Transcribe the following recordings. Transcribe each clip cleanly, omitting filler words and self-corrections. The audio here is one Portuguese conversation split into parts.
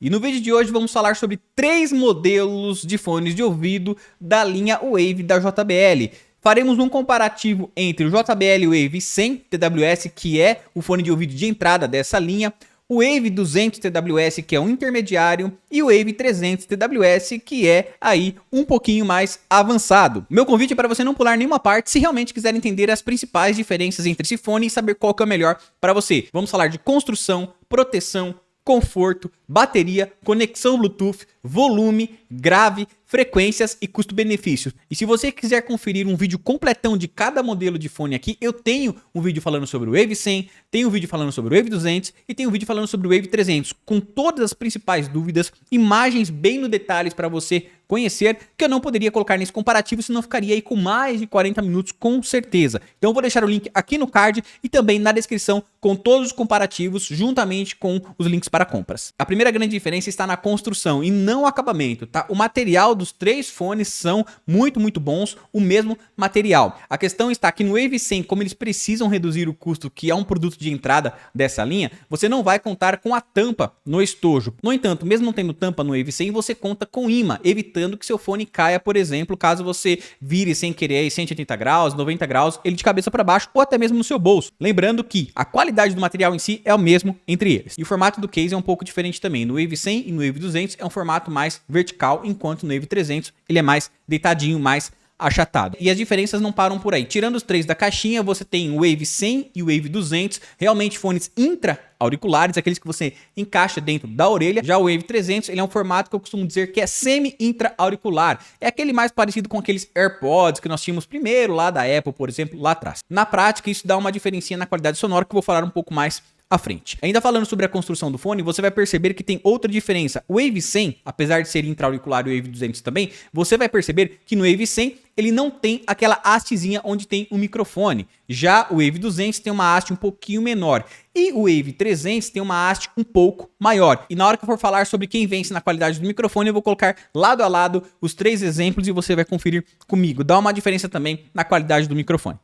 E no vídeo de hoje vamos falar sobre 3 modelos de fones de ouvido da linha Wave da JBL. Faremos um comparativo entre o JBL Wave 100 TWS, que é o fone de ouvido de entrada dessa linha, o Wave 200 TWS, que é um intermediário, e o Wave 300 TWS, que é aí um pouquinho mais avançado. Meu convite é para você não pular nenhuma parte se realmente quiser entender as principais diferenças entre esse fone e saber qual que é o melhor para você. Vamos falar de construção, proteção, conforto, bateria, conexão Bluetooth, volume, grave, frequências e custo-benefício. E se você quiser conferir um vídeo completão de cada modelo de fone aqui, eu tenho um vídeo falando sobre o Wave 100, tenho um vídeo falando sobre o Wave 200 e tenho um vídeo falando sobre o Wave 300, com todas as principais dúvidas, imagens bem no detalhes para você conhecer, que eu não poderia colocar nesse comparativo, senão ficaria aí com mais de 40 minutos com certeza. Então eu vou deixar o link aqui no card e também na descrição com todos os comparativos, juntamente com os links para compras. A primeira grande diferença está na construção e não o acabamento, tá? O material dos 3 fones são muito bons, o mesmo material. A questão está que no Wave 100, como eles precisam reduzir o custo, que é um produto de entrada dessa linha, você não vai contar com a tampa no estojo. No entanto, mesmo não tendo tampa no Wave 100, você conta com imã, evitando que seu fone caia, por exemplo, caso você vire sem querer 180 graus, 90 graus, ele de cabeça para baixo ou até mesmo no seu bolso. Lembrando que a qualidade do material em si é o mesmo entre eles. E o formato do case é um pouco diferente também. No Wave 100 e no Wave 200 é um formato mais vertical, enquanto no Wave 300 ele é mais deitadinho, mais achatado. E as diferenças não param por aí. Tirando os 3 da caixinha, você tem o Wave 100 e o Wave 200, realmente fones intra-auriculares, aqueles que você encaixa dentro da orelha. Já o Wave 300, ele é um formato que eu costumo dizer que é semi-intra-auricular. É aquele mais parecido com aqueles AirPods que nós tínhamos primeiro lá da Apple, por exemplo, lá atrás. Na prática, isso dá uma diferencinha na qualidade sonora que eu vou falar um pouco mais à frente. Ainda falando sobre a construção do fone, você vai perceber que tem outra diferença. O Wave 100, apesar de ser intra-auricular e o Wave 200 também, você vai perceber que no Wave 100 ele não tem aquela hastezinha onde tem um microfone. Já o Wave 200 tem uma haste um pouquinho menor. E o Wave 300 tem uma haste um pouco maior. E na hora que eu for falar sobre quem vence na qualidade do microfone, eu vou colocar lado a lado os 3 exemplos e você vai conferir comigo. Dá uma diferença também na qualidade do microfone.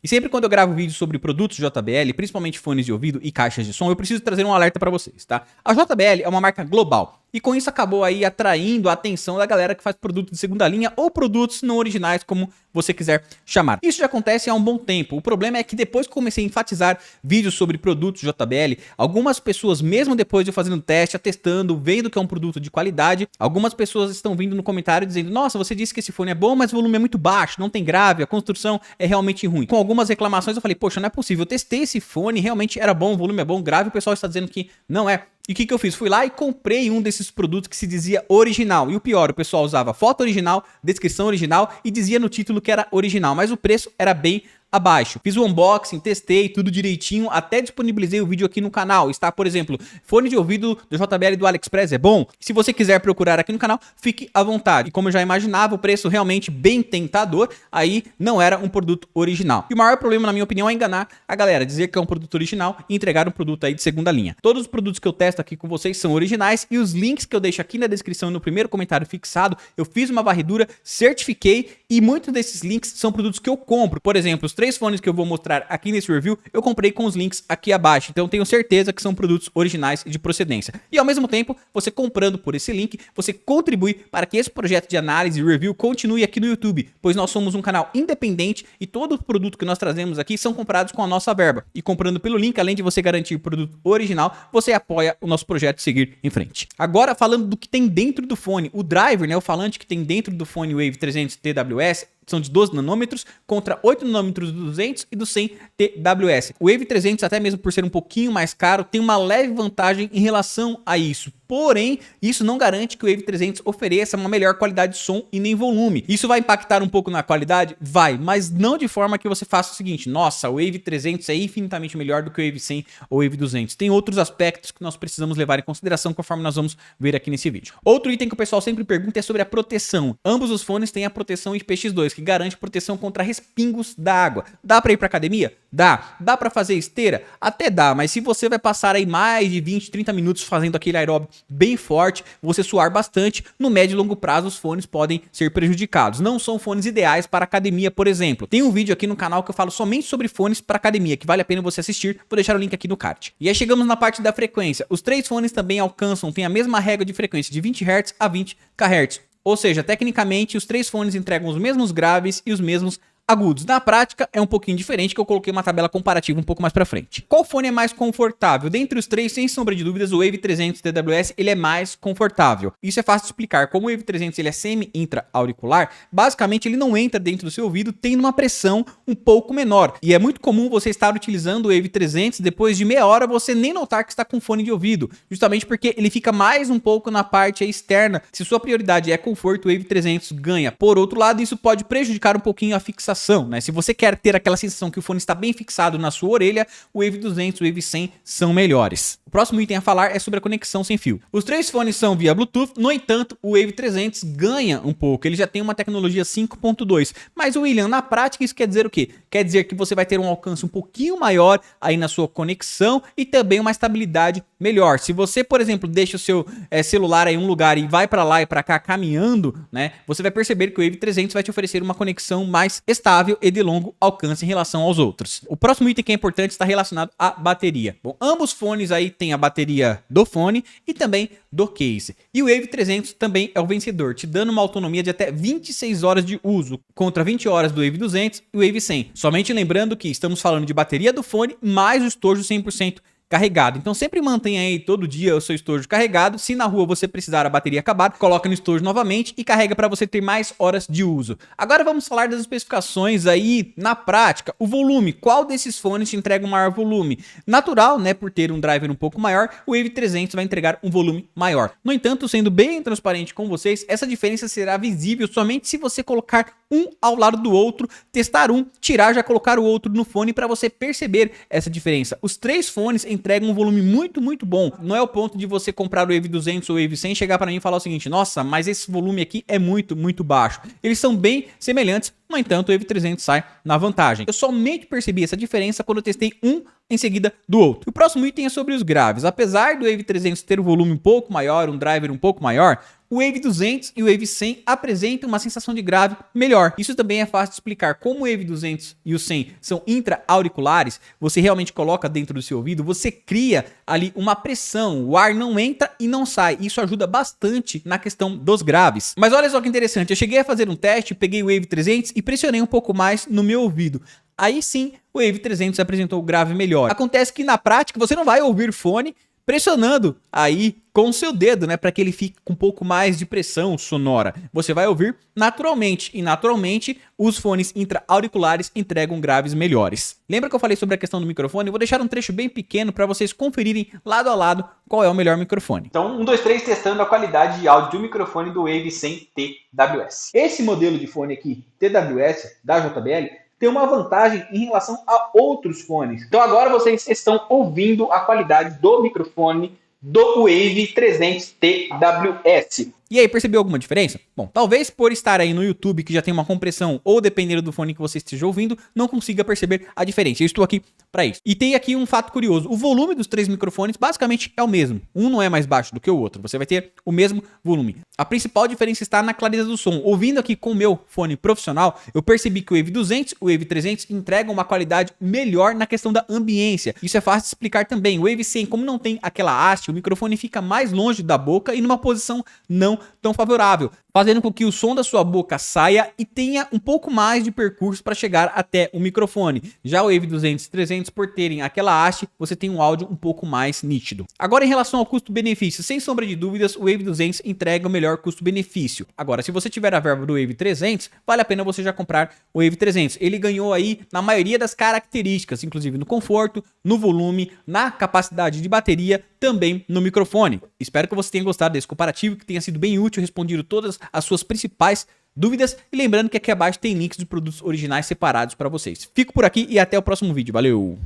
E sempre quando eu gravo vídeos sobre produtos JBL, principalmente fones de ouvido e caixas de som, eu preciso trazer um alerta para vocês, tá? A JBL é uma marca global e com isso acabou aí atraindo a atenção da galera que faz produtos de segunda linha ou produtos não originais, como você quiser chamar. Isso já acontece há um bom tempo. O problema é que depois que comecei a enfatizar vídeos sobre produtos JBL, algumas pessoas, mesmo depois de eu fazendo teste, testando, vendo que é um produto de qualidade, algumas pessoas estão vindo no comentário dizendo: nossa, você disse que esse fone é bom, mas o volume é muito baixo, não tem grave, a construção é realmente ruim. Com algumas reclamações eu falei: poxa, não é possível, eu testei esse fone, realmente era bom, o volume é bom, grave, o pessoal está dizendo que não é. E o que eu fiz? Fui lá e comprei um desses produtos que se dizia original. E o pior, o pessoal usava foto original, descrição original e dizia no título que era original, mas o preço era bem abaixo. Fiz o unboxing, testei tudo direitinho, até disponibilizei o vídeo aqui no canal. Está, por exemplo, fone de ouvido do JBL do AliExpress é bom? Se você quiser procurar aqui no canal, fique à vontade. E como eu já imaginava, o preço realmente bem tentador, aí não era um produto original. E o maior problema, na minha opinião, é enganar a galera, dizer que é um produto original e entregar um produto aí de segunda linha. Todos os produtos que eu testo aqui com vocês são originais e os links que eu deixo aqui na descrição e no primeiro comentário fixado, eu fiz uma varredura, certifiquei e muitos desses links são produtos que eu compro. Por exemplo, os 3 fones que eu vou mostrar aqui nesse review, eu comprei com os links aqui abaixo. Então eu tenho certeza que são produtos originais e de procedência. E ao mesmo tempo, você comprando por esse link, você contribui para que esse projeto de análise e review continue aqui no YouTube, pois nós somos um canal independente e todo o produto que nós trazemos aqui são comprados com a nossa verba. E comprando pelo link, além de você garantir produto original, você apoia o nosso projeto seguir em frente. Agora, falando do que tem dentro do fone, o driver, né, o falante que tem dentro do fone Wave 300 TWS, são de 12 nanômetros contra 8 nanômetros do 200 e do 100 TWS. O Wave 300, até mesmo por ser um pouquinho mais caro, tem uma leve vantagem em relação a isso. Porém, isso não garante que o Wave 300 ofereça uma melhor qualidade de som e nem volume. Isso vai impactar um pouco na qualidade? Vai, mas não de forma que você faça o seguinte: nossa, o Wave 300 é infinitamente melhor do que o Wave 100 ou o Wave 200. Tem outros aspectos que nós precisamos levar em consideração conforme nós vamos ver aqui nesse vídeo. Outro item que o pessoal sempre pergunta é sobre a proteção. Ambos os fones têm a proteção IPX2, que garante proteção contra respingos da água. Dá pra ir pra academia? Dá. Dá pra fazer esteira? Até dá, mas se você vai passar aí mais de 20, 30 minutos fazendo aquele aeróbio bem forte, você suar bastante, no médio e longo prazo os fones podem ser prejudicados. Não são fones ideais para academia, por exemplo. Tem um vídeo aqui no canal que eu falo somente sobre fones para academia, que vale a pena você assistir, vou deixar o link aqui no card. E aí chegamos na parte da frequência. Os três fones também alcançam, tem a mesma regra de frequência de 20 Hz a 20 kHz. Ou seja, tecnicamente os três fones entregam os mesmos graves e os mesmos agudos. Na prática é um pouquinho diferente, que eu coloquei uma tabela comparativa um pouco mais pra frente. Qual fone é mais confortável? Dentre os três, sem sombra de dúvidas, o Wave 300 TWS ele é mais confortável. Isso é fácil de explicar. Como o Wave 300 ele é semi-intra-auricular, basicamente ele não entra dentro do seu ouvido, tendo uma pressão um pouco menor. E é muito comum você estar utilizando o Wave 300, depois de meia hora você nem notar que está com fone de ouvido, justamente porque ele fica mais um pouco na parte externa. Se sua prioridade é conforto, o Wave 300 ganha. Por outro lado, isso pode prejudicar um pouquinho a fixação. Né? Se você quer ter aquela sensação que o fone está bem fixado na sua orelha, o Wave 200 e o Wave 100 são melhores. O próximo item a falar é sobre a conexão sem fio. Os três fones são via Bluetooth, no entanto, o Wave 300 ganha um pouco, ele já tem uma tecnologia 5.2. Mas, William, na prática isso quer dizer o quê? Quer dizer que você vai ter um alcance um pouquinho maior aí na sua conexão e também uma estabilidade melhor. Se você, por exemplo, deixa o seu celular aí em um lugar e vai para lá e para cá caminhando, né, você vai perceber que o Wave 300 vai te oferecer uma conexão mais estável e de longo alcance em relação aos outros. O próximo item que é importante está relacionado à bateria. Bom, ambos fones aí têm a bateria do fone e também do case. E o Wave 300 também é o vencedor, te dando uma autonomia de até 26 horas de uso, contra 20 horas do Wave 200 e o Wave 100. Somente lembrando que estamos falando de bateria do fone mais o estojo 100% carregado. Então sempre mantenha aí todo dia o seu estojo carregado. Se na rua você precisar a bateria acabar, coloca no estojo novamente e carrega para você ter mais horas de uso. Agora vamos falar das especificações aí na prática. O volume, qual desses fones te entrega um maior volume? Natural, né, por ter um driver um pouco maior, o Wave 300 vai entregar um volume maior. No entanto, sendo bem transparente com vocês, essa diferença será visível somente se você colocar um ao lado do outro, testar um, tirar, já colocar o outro no fone para você perceber essa diferença. Os três fones entregam um volume muito bom. Não é o ponto de você comprar o Wave 200 ou o Wave 100 chegar para mim e falar o seguinte: nossa, mas esse volume aqui é muito baixo. Eles são bem semelhantes, no entanto o Wave 300 sai na vantagem. Eu somente percebi essa diferença quando eu testei um em seguida do outro. O próximo item é sobre os graves. Apesar do Wave 300 ter um volume um pouco maior, um driver um pouco maior, o Wave 200 e o Wave 100 apresentam uma sensação de grave melhor. Isso também é fácil de explicar. Como o Wave 200 e o 100 são intra-auriculares, você realmente coloca dentro do seu ouvido, você cria ali uma pressão, o ar não entra e não sai. Isso ajuda bastante na questão dos graves. Mas olha só que interessante, eu cheguei a fazer um teste, peguei o Wave 300 e pressionei um pouco mais no meu ouvido. Aí sim, o Wave 300 apresentou o grave melhor. Acontece que na prática você não vai ouvir fone pressionando aí com o seu dedo, né, para que ele fique com um pouco mais de pressão sonora. Você vai ouvir naturalmente, e naturalmente os fones intra-auriculares entregam graves melhores. Lembra que eu falei sobre a questão do microfone? Eu vou deixar um trecho bem pequeno para vocês conferirem lado a lado qual é o melhor microfone. Então, 1, 2, 3, testando a qualidade de áudio do microfone do Wave 100 TWS. Esse modelo de fone aqui, TWS, da JBL, tem uma vantagem em relação a outros fones. Então agora vocês estão ouvindo a qualidade do microfone do Wave 300 TWS. E aí, percebeu alguma diferença? Bom, talvez por estar aí no YouTube, que já tem uma compressão, ou dependendo do fone que você esteja ouvindo, não consiga perceber a diferença. Eu estou aqui para isso. E tem aqui um fato curioso. O volume dos três microfones basicamente é o mesmo. Um não é mais baixo do que o outro. Você vai ter o mesmo volume. A principal diferença está na clareza do som. Ouvindo aqui com o meu fone profissional, eu percebi que o Wave 200 e o Wave 300 entregam uma qualidade melhor na questão da ambiência. Isso é fácil de explicar também. O Wave 100, como não tem aquela haste, o microfone fica mais longe da boca e numa posição não tão favorável, fazendo com que o som da sua boca saia e tenha um pouco mais de percurso para chegar até o microfone. Já o Wave 200 e 300, por terem aquela haste, você tem um áudio um pouco mais nítido. Agora, em relação ao custo-benefício, sem sombra de dúvidas, o Wave 200 entrega o melhor custo-benefício. Agora, se você tiver a verba do Wave 300, vale a pena você já comprar o Wave 300. Ele ganhou aí na maioria das características, inclusive no conforto, no volume, na capacidade de bateria, também no microfone. Espero que você tenha gostado desse comparativo, que tenha sido bem útil, respondido todas as suas principais dúvidas. E lembrando que aqui abaixo tem links de produtos originais separados para vocês. Fico por aqui e até o próximo vídeo. Valeu!